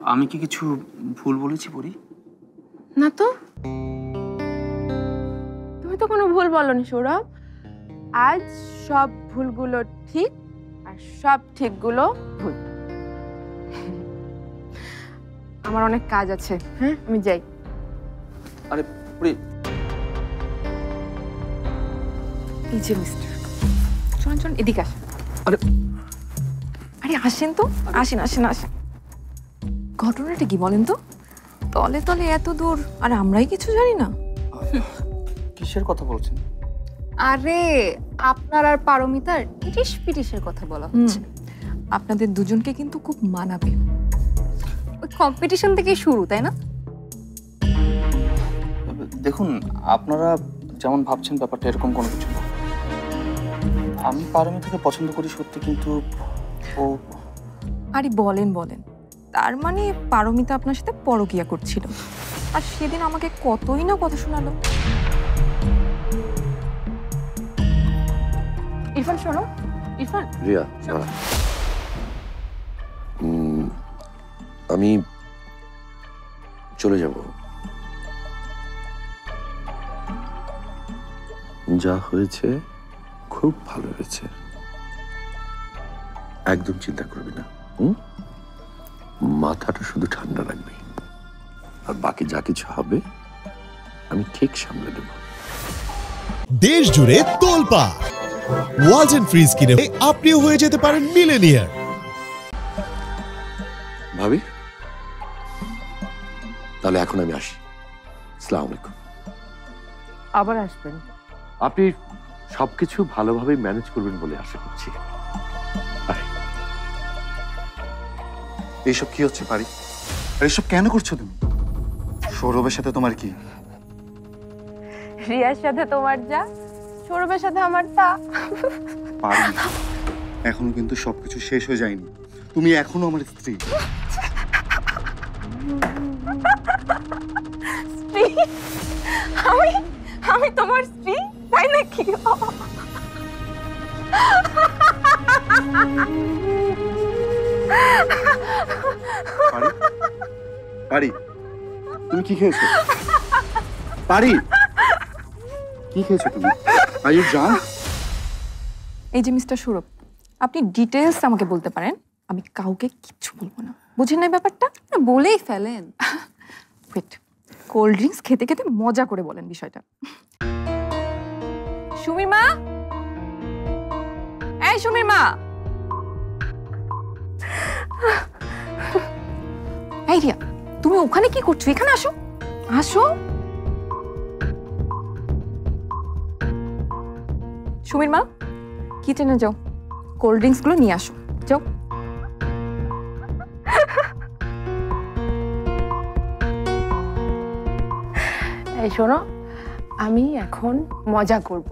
আমি কি কিছু ভুল বলেছি পরি? না তো, তুমি তো কোনো ভুল বলনি সৌরভ। আজ সব ভুলগুলো ঠিক আর সব ঠিকগুলো ভুল। আমার অনেক কাজ আছে, হ্যাঁ আমি যাই। আরে পরি, এই যে মিস্টার, চলুন চলুন এদিকে আসেন। আরে আরে আসেন তো, আসেন আসেন আসেন। ঘটনাটা কি বলেন তো? তলে তলে এত দূর আর আমরাই কিছু জানি না। কিসের কথা বলছেন? আরে আপনার আর পারমিতার ইটিশ পিটিশের কথা বলা হচ্ছে। আপনাদের দুজনকে কিন্তু খুব মানাবে। ওই কম্পিটিশন থেকেই শুরু, তাই না? দেখুন, আপনারা যেমন ভাবছেন ব্যাপারটা এরকম কোনো কিছু না। আমি পারমিতাকে পছন্দ করি সত্যি, কিন্তু ও... আরে বলেন বলেন, তার মানে পারমিতা আপনার সাথে পরকীয়া করছিল, আর সেদিন আমাকে কতই না কথা শোনালো। ইরফান শোনো, ইরফান। রিয়া, আমি চলে যাব। যা হয়েছে খুব ভালো হয়েছে, একদম চিন্তা করবি না। মাথাটা শুধু ঠান্ডা রাখবি, আর বাকি যা কিছু হবে আমি ঠিক সামলে দেব। দেশ জুড়ে তোলপাড় ওয়ালটন ফ্রিজ কিনে আপনিও হয়ে যেতে পারেন মিলেনিয়ার। ভাবি, তাহলে এখন আমি আসি। আসসালামু আলাইকুম। আবার আসবেন। আপনি সবকিছু ভালোভাবে ম্যানেজ করবেন বলে আশা করছি। এইসব কি হচ্ছে পারি? আর এসব কেন করছো তুমি? সৌরভের সাথে তোমার কি? রিয়ার সাথে তোমার যা, সৌরভের সাথে আমার তা। পারি, এখনো কিন্তু সবকিছু শেষ হয়ে যায়নি। তুমি এখনো আমার স্ত্রী। স্ত্রী? আমি আমি তোমার স্ত্রী, তাই নাকি? পারি, পারি, তুমি কি খেয়েছো? পারি, কি খেয়েছো তুমি? Are you drunk? এই যে মিস্টার সৌরভ, আপনি ডিটেলস আমাকে বলতে পারেন, আমি কাউকে কিচ্ছু বলবো না। বুঝেন না ব্যাপারটা? না, বলেই ফেলেন। ওয়েট, কোল্ড ড্রিঙ্কস খেতে খেতে মজা করে বলেন বিষয়টা। সুমির মা, এই সুমির মা। এই রিয়া, তুমি ওখানে কি করছো? এখানে আসো, আসো। সুমির মা, কিচেনে যাও, কোল্ড ড্রিঙ্কস গুলো নিয়ে আসো, যাও। এই শোনো, আমি এখন মজা করব।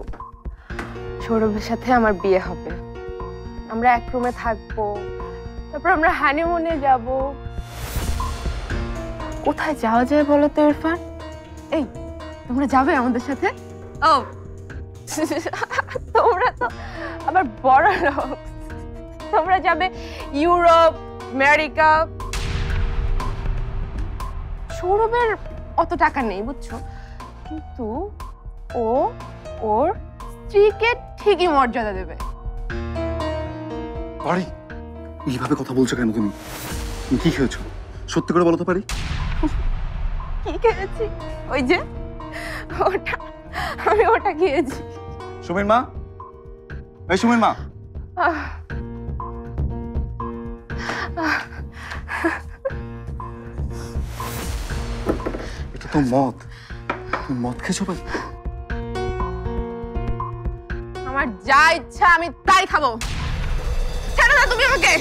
সৌরভের সাথে আমার বিয়ে হবে, আমরা এক রুমে থাকবো, তারপর আমরা হানিমুনে যাব। কোথায় যাওয়া যায় বলো তো ইরফান? এই, তোমরা যাবে আমাদের সাথে? ও তোমরা তো আবার বড় লোক, তোমরা যাবে ইউরোপ, আমেরিকা। সৌরভের অত টাকা নেই বুঝছো, কিন্তু ও ওর স্ত্রীকে ঠিকই মর্যাদা দেবে। পারি, এইভাবে কথা বলছো কেন তুমি? তুমি কি খেয়েছো? সত্যি করে বলো তো পারি। কি খেয়েছি? ওই যে ওটা, আমি ওটা খেয়েছি। সুমির মা, এই সুমির মা। এটা তো মদ। তুমি মদ খেয়েছো ভাই? আমার যা ইচ্ছা আমি তাই খাবো। ছেড়ে দাও তুমি আমাকে।